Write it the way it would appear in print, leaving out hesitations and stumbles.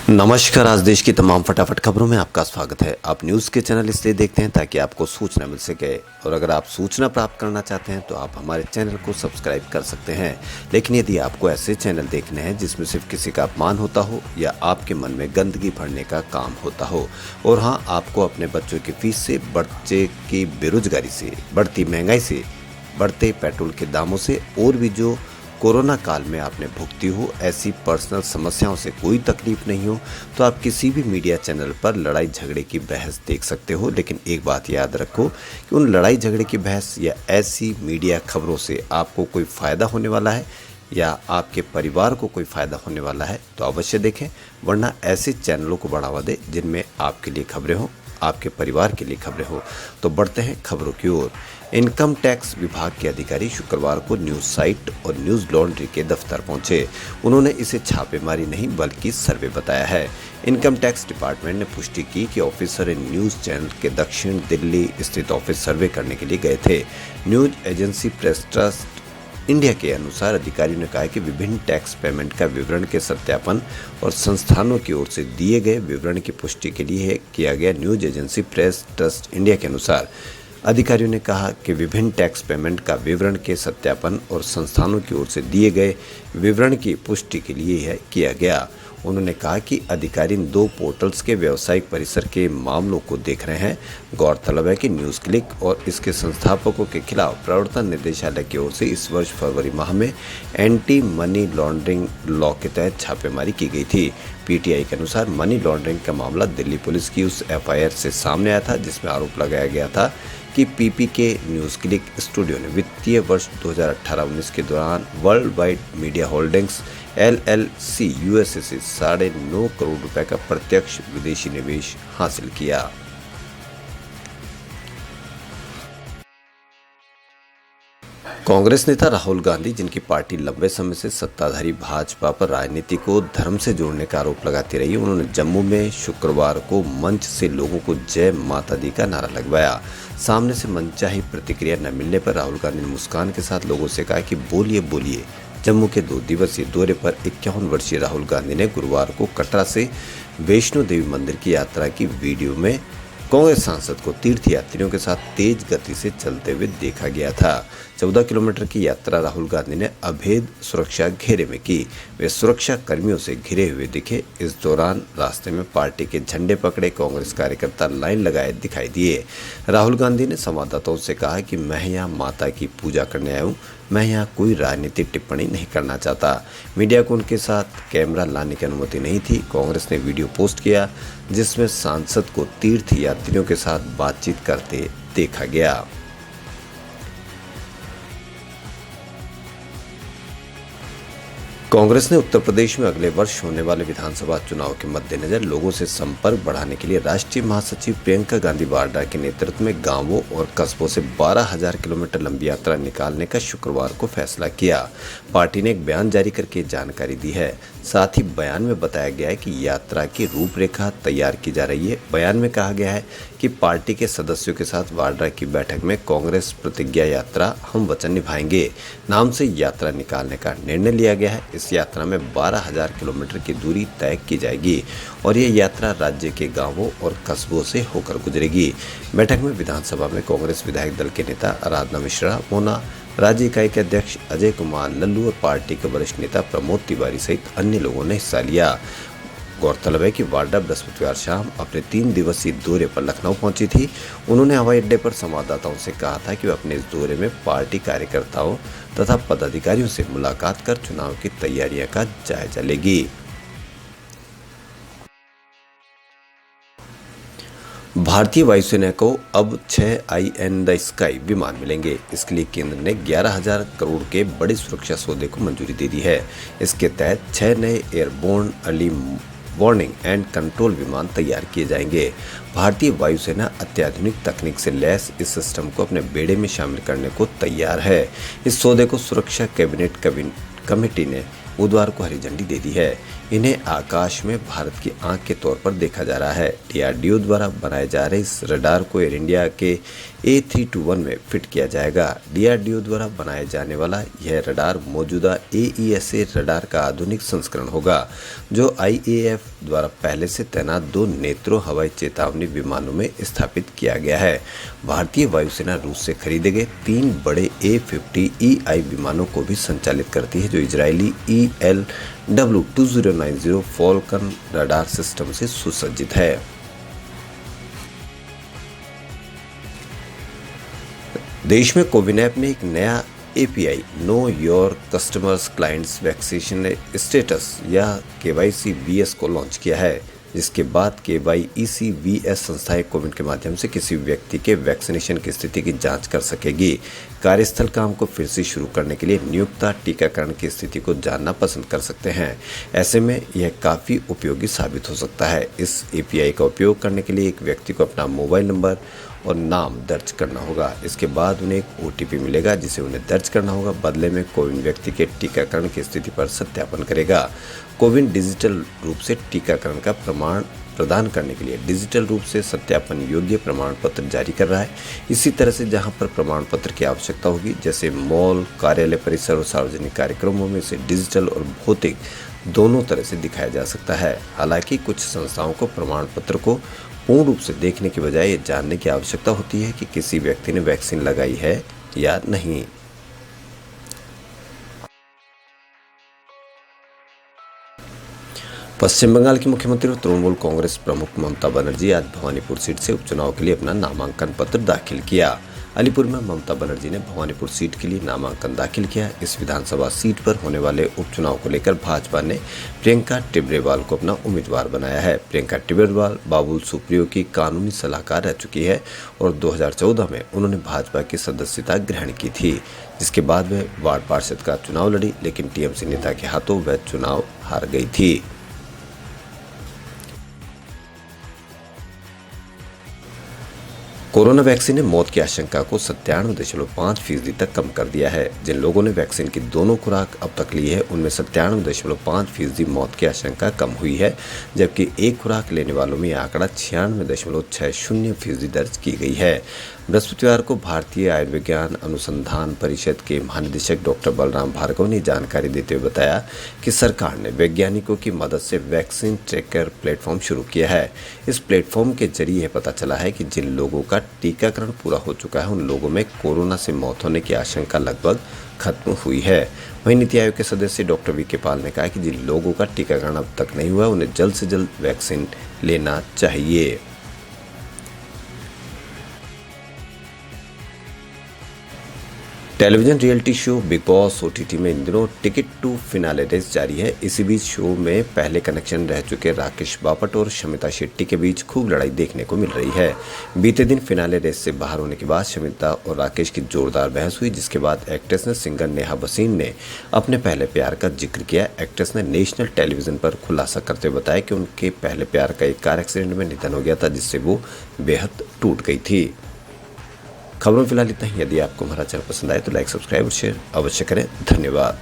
नमस्कार। आज देश की तमाम फटाफट खबरों में आपका स्वागत है। आप न्यूज़ के चैनल इसलिए देखते हैं ताकि आपको सूचना मिल सके, और अगर आप सूचना प्राप्त करना चाहते हैं तो आप हमारे चैनल को सब्सक्राइब कर सकते हैं। लेकिन यदि आपको ऐसे चैनल देखने हैं जिसमें सिर्फ किसी का अपमान होता हो या आपके मन में गंदगी भरने का काम होता हो, और हाँ, आपको अपने बच्चों की फीस से, बच्चे की बेरोजगारी से, बढ़ती महंगाई से, बढ़ते पेट्रोल के दामों से, और भी जो कोरोना काल में आपने भुगती हो ऐसी पर्सनल समस्याओं से कोई तकलीफ नहीं हो, तो आप किसी भी मीडिया चैनल पर लड़ाई झगड़े की बहस देख सकते हो। लेकिन एक बात याद रखो कि उन लड़ाई झगड़े की बहस या ऐसी मीडिया खबरों से आपको कोई फ़ायदा होने वाला है या आपके परिवार को कोई फ़ायदा होने वाला है तो अवश्य देखें, वरना ऐसे चैनलों को बढ़ावा दें जिनमें आपके लिए खबरें हों, आपके परिवार के लिए खबरें हो। तो बढ़ते हैं खबरों की ओर। इनकम टैक्स विभाग के अधिकारी शुक्रवार को न्यूज़ साइट और न्यूज़ लॉन्ड्री के दफ्तर पहुंचे। उन्होंने इसे छापेमारी नहीं बल्कि सर्वे बताया है। इनकम टैक्स डिपार्टमेंट ने पुष्टि की कि ऑफिसर इन न्यूज़ चैनल के दक्षिण दिल्ली स्थित ऑफिस सर्वे करने के लिए गए थे। News agency press trust India के अनुसार अधिकारियों ने कहा कि विभिन्न टैक्स पेमेंट का विवरण के सत्यापन और संस्थानों की ओर से दिए गए विवरण की पुष्टि के लिए किया गया। News agency press trust India के अनुसार अधिकारियों ने कहा कि विभिन्न टैक्स पेमेंट का विवरण के सत्यापन और संस्थानों की ओर से दिए गए विवरण की पुष्टि के लिए किया गया। उन्होंने कहा कि अधिकारी इन दो पोर्टल्स के व्यावसायिक परिसर के मामलों को देख रहे हैं। गौरतलब है कि न्यूज़ क्लिक और इसके संस्थापकों के खिलाफ प्रवर्तन निदेशालय की ओर से इस वर्ष फरवरी माह में एंटी मनी लॉन्ड्रिंग लॉ के तहत छापेमारी की गई थी। पीटीआई के अनुसार मनी लॉन्ड्रिंग का मामला दिल्ली पुलिस की उस एफआईआर से सामने आया था जिसमें आरोप लगाया गया था कि पीपीके न्यूज़ क्लिक स्टूडियो ने वित्तीय वर्ष 2018-19 के दौरान world wide media holdings LLC USA से 9.5 करोड़ रुपए का प्रत्यक्ष विदेशी निवेश हासिल किया। कांग्रेस नेता राहुल गांधी, जिनकी पार्टी लंबे समय से सत्ताधारी भाजपा पर राजनीति को धर्म से जोड़ने का आरोप लगाती रही, उन्होंने जम्मू में शुक्रवार को मंच से लोगों को जय माता दी का नारा लगवाया। सामने से मनचाही प्रतिक्रिया न मिलने पर राहुल गांधी ने मुस्कान के साथ लोगों से कहा कि बोलिए बोलिए। जम्मू के 2 दिवसीय दौरे पर 51 वर्षीय राहुल गांधी ने गुरुवार को कटरा से वैष्णो देवी मंदिर की यात्रा की वीडियो में कांग्रेस सांसद को तीर्थ यात्रियों के साथ तेज गति से चलते हुए देखा गया था। 14 किलोमीटर की यात्रा राहुल गांधी ने अभेद सुरक्षा घेरे में की। वे सुरक्षा कर्मियों से घिरे हुए दिखे। इस दौरान रास्ते में पार्टी के झंडे पकड़े कांग्रेस कार्यकर्ता लाइन लगाए दिखाई दिए। राहुल गांधी ने संवाददाताओं से कहा कि मैं यहाँ माता की पूजा करने आया हूँ, मैं यहाँ कोई राजनीतिक टिप्पणी नहीं करना चाहता। मीडिया को उनके साथ कैमरा लाने की अनुमति नहीं थी। कांग्रेस ने वीडियो पोस्ट किया जिसमें सांसद को तीर्थ यात्रियों के साथ बातचीत करते देखा गया। कांग्रेस ने उत्तर प्रदेश में अगले वर्ष होने वाले विधानसभा चुनाव के मद्देनजर लोगों से संपर्क बढ़ाने के लिए राष्ट्रीय महासचिव प्रियंका गांधी वाड्रा के नेतृत्व में गांवों और कस्बों से 12,000 किलोमीटर लंबी यात्रा निकालने का शुक्रवार को फैसला किया। पार्टी ने एक बयान जारी करके जानकारी दी है। साथ ही बयान में बताया गया है कि यात्रा की रूपरेखा तैयार की जा रही है। बयान में कहा गया है कि पार्टी के सदस्यों के साथ वाड्रा की बैठक में कांग्रेस प्रतिज्ञा यात्रा हम वचन निभाएंगे नाम से यात्रा निकालने का निर्णय लिया गया है। इस यात्रा में 12,000 किलोमीटर की दूरी तय की जाएगी और ये यात्रा राज्य के गांवों और कस्बों से होकर गुजरेगी। बैठक में विधानसभा में कांग्रेस विधायक दल के नेता आराधना मिश्रा, मोना, राज्य इकाई के अध्यक्ष अजय कुमार लल्लू और पार्टी के वरिष्ठ नेता प्रमोद तिवारी सहित अन्य लोगों ने हिस्सा लिया। गौरतलब है कि वाड्रा बृहस्पतिवार शाम अपने 3 दिवसीय दौरे पर लखनऊ पहुंची थी। उन्होंने हवाई अड्डे पर संवाददाताओं से कहा था कि वे अपने इस दौरे में पार्टी कार्यकर्ताओं तथा पदाधिकारियों से मुलाकात कर चुनाव की तैयारियों का जायजा लेगी। भारतीय वायुसेना को अब 6 आई इन द स्काई विमान मिलेंगे। इसके लिए केंद्र ने 11,000 करोड़ के बड़े सुरक्षा सौदे को मंजूरी दे दी है। इसके तहत 6 नए airborne early warning and control विमान तैयार किए जाएंगे। भारतीय वायुसेना अत्याधुनिक तकनीक से लैस इस सिस्टम को अपने बेड़े में शामिल करने को तैयार है। इस सौदे को सुरक्षा कैबिनेट कमेटी ने बुधवार को हरी झंडी दे दी है। इन्हें आकाश में भारत की आंख के तौर पर देखा जा रहा है। डीआरडीओ द्वारा बनाए जा रहे इस रडार को एयर इंडिया के A321 में फिट किया जाएगा। DRDO द्वारा बनाए जाने वाला यह रडार मौजूदा AESA रडार का आधुनिक संस्करण होगा, जो IAF द्वारा पहले से तैनात 2 नेत्रो हवाई चेतावनी विमानों में स्थापित किया गया है। भारतीय वायुसेना रूस से खरीदे गए 3 बड़े A50EI विमानों को भी संचालित करती है, जो Israeli ELW2090 Falcon radar system से सुसज्जित है। देश में कोविन ऐप ने एक नया API know your customers clients vaccination status या KYCVS को लॉन्च किया है, जिसके बाद KYCVS संस्थाएं कोविन के माध्यम से किसी व्यक्ति के वैक्सीनेशन की स्थिति की जांच कर सकेगी। कार्यस्थल काम को फिर से शुरू करने के लिए नियोक्ता टीकाकरण की स्थिति को जानना पसंद कर सकते हैं। ऐसे में यह काफ़ी उपयोगी साबित हो सकता है। इस API का उपयोग करने के लिए एक व्यक्ति को अपना मोबाइल नंबर और नाम दर्ज करना होगा। इसके बाद उन्हें एक OTP मिलेगा, जिसे उन्हें दर्ज करना होगा। बदले में कोविन व्यक्ति के टीकाकरण की स्थिति पर सत्यापन करेगा। कोविन डिजिटल रूप से टीकाकरण का प्रमाण प्रदान करने के लिए डिजिटल रूप से सत्यापन योग्य प्रमाण पत्र जारी कर रहा है। इसी तरह से जहां पर प्रमाण पत्र की आवश्यकता होगी, जैसे मॉल, कार्यालय परिसर और सार्वजनिक कार्यक्रमों में, इसे डिजिटल और भौतिक दोनों तरह से दिखाया जा सकता है। हालांकि कुछ संस्थाओं को प्रमाण पत्र को पूर्ण रूप से देखने के बजाय ये जानने की आवश्यकता होती है कि किसी व्यक्ति ने वैक्सीन लगाई है या नहीं। पश्चिम बंगाल की मुख्यमंत्री और तृणमूल कांग्रेस प्रमुख ममता बनर्जी आज भवानीपुर सीट से उपचुनाव के लिए अपना नामांकन पत्र दाखिल किया। अलीपुर में ममता बनर्जी ने भवानीपुर सीट के लिए नामांकन दाखिल किया। इस विधानसभा सीट पर होने वाले उपचुनाव को लेकर भाजपा ने प्रियंका टिब्रेवाल को अपना उम्मीदवार बनाया है। प्रियंका टिब्रेवाल बाबुल सुप्रियो की कानूनी सलाहकार रह चुकी है और 2014 में उन्होंने भाजपा की सदस्यता ग्रहण की थी, जिसके बाद वह वार्ड पार्षद का चुनाव लड़ी, लेकिन TMC नेता के हाथों वह चुनाव हार गई थी। कोरोना वैक्सीन ने मौत की आशंका को 97.5% तक कम कर दिया है। जिन लोगों ने वैक्सीन की दोनों खुराक अब तक ली है, उनमें 97.5% मौत की आशंका कम हुई है, जबकि एक खुराक लेने वालों में यह आंकड़ा 96.60% दर्ज की गई है। बृहस्पतिवार को भारतीय आयुर्विज्ञान अनुसंधान परिषद के महानिदेशक डॉक्टर बलराम भार्गव ने जानकारी देते हुए बताया कि सरकार ने वैज्ञानिकों की मदद से वैक्सीन ट्रैकर प्लेटफॉर्म शुरू किया है। इस प्लेटफॉर्म के जरिए यह पता चला है कि जिन लोगों का टीकाकरण पूरा हो चुका है, उन लोगों में कोरोना से मौत होने की आशंका लगभग खत्म हुई है। वहीं नीति आयोग के सदस्य डॉक्टर VK पॉल ने कहा कि जिन लोगों का टीकाकरण अब तक नहीं हुआ, उन्हें जल्द से जल्द वैक्सीन लेना चाहिए। Television reality show big boss OTT में इन दिनों टिकट टू फिनाले रेस जारी है। इसी बीच शो में पहले कनेक्शन रह चुके राकेश बापट और शमिता शेट्टी के बीच खूब लड़ाई देखने को मिल रही है। बीते दिन फिनाले रेस से बाहर होने के बाद शमिता और राकेश की जोरदार बहस हुई, जिसके बाद एक्ट्रेस ने सिंगर नेहा भसीन ने अपने पहले प्यार का जिक्र किया। एक्ट्रेस ने नेशनल टेलीविजन पर खुलासा करते हुए बताया कि उनके पहले प्यार का एक कार एक्सीडेंट में निधन हो गया था, जिससे वो बेहद टूट गई थी। खबरों में फिलहाल इतना ही। यदि आपको हमारा चैनल पसंद आए तो लाइक, सब्सक्राइब और शेयर अवश्य करें। धन्यवाद।